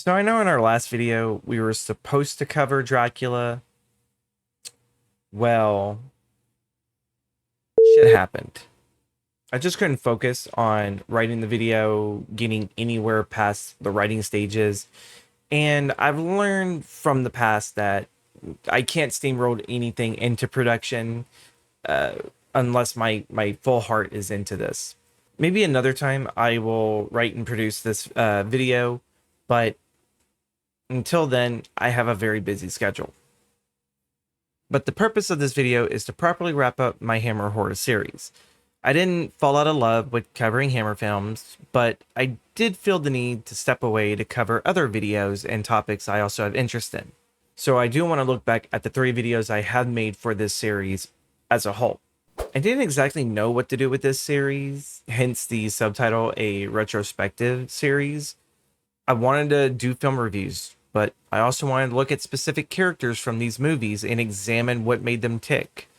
So I know in our last video, we were supposed to cover Dracula. Well, shit happened. I just couldn't focus on writing the video, getting anywhere past the writing stages. And I've learned from the past that I can't steamroll anything into production uh, unless my full heart is into this. Maybe another time I will write and produce this video, but until then, I have a very busy schedule. But the purpose of this video is to properly wrap up my Hammer horror series. I didn't fall out of love with covering Hammer films, but I did feel the need to step away to cover other videos and topics I also have interest in. So I do want to look back at the 3 videos I have made for this series as a whole. I didn't exactly know what to do with this series, hence the subtitle A Retrospective Series. I wanted to do film reviews, but I also wanted to look at specific characters from these movies and examine what made them tick.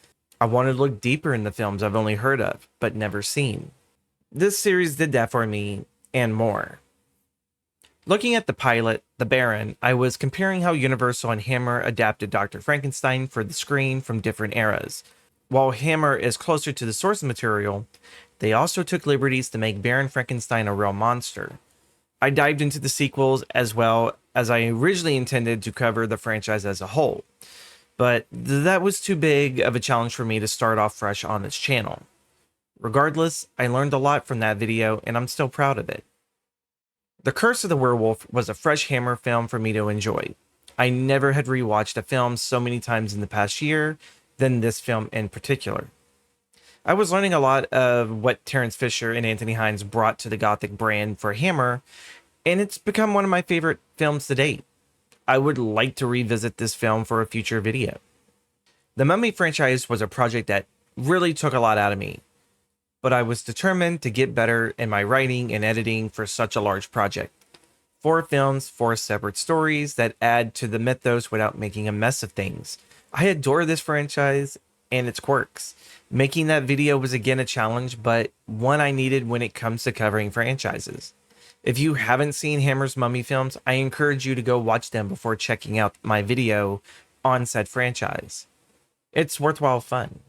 I wanted to look deeper in the films I've only heard of, but never seen. This series did that for me, and more. Looking at the pilot, The Baron, I was comparing how Universal and Hammer adapted Dr. Frankenstein for the screen from different eras. While Hammer is closer to the source material, they also took liberties to make Baron Frankenstein a real monster. I dived into the sequels as well, as I originally intended to cover the franchise as a whole, but that was too big of a challenge for me to start off fresh on this channel. Regardless, I learned a lot from that video and I'm still proud of it. The Curse of the Werewolf was a fresh Hammer film for me to enjoy. I never had rewatched a film so many times in the past year than this film in particular. I was learning a lot of what Terrence Fisher and Anthony Hines brought to the Gothic brand for Hammer, and it's become one of my favorite films to date. I would like to revisit this film for a future video. The Mummy franchise was a project that really took a lot out of me, but I was determined to get better in my writing and editing for such a large project. 4 films, 4 separate stories that add to the mythos without making a mess of things. I adore this franchise and its quirks. Making that video was again a challenge, but one I needed when it comes to covering franchises. If you haven't seen Hammer's Mummy films, I encourage you to go watch them before checking out my video on said franchise. It's worthwhile fun.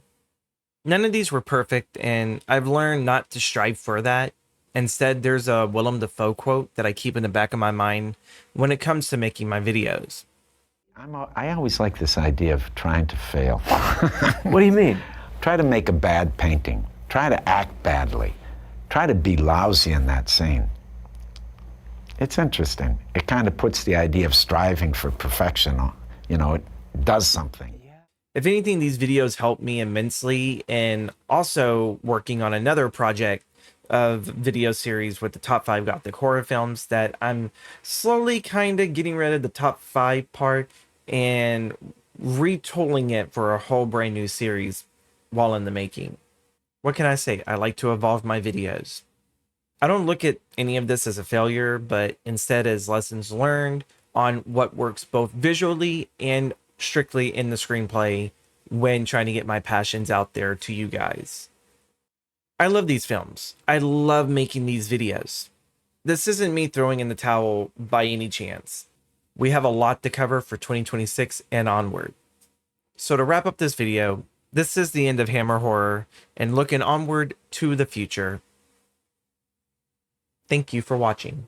None of these were perfect, and I've learned not to strive for that. Instead, there's a Willem Defoe quote that I keep in the back of my mind when it comes to making my videos. I always like this idea of trying to fail. What do you mean? Try to make a bad painting. Try to act badly. Try to be lousy in that scene. It's interesting. It kind of puts the idea of striving for perfection on, it does something. If anything, these videos helped me immensely, and also working on another project of video series with the top 5 Gothic horror films that I'm slowly kind of getting rid of the top 5 part and retooling it for a whole brand new series while in the making. What can I say? I like to evolve my videos. I don't look at any of this as a failure, but instead as lessons learned on what works both visually and strictly in the screenplay when trying to get my passions out there to you guys. I love these films. I love making these videos. This isn't me throwing in the towel by any chance. We have a lot to cover for 2026 and onward. So to wrap up this video, this is the end of Hammer Horror and looking onward to the future. Thank you for watching.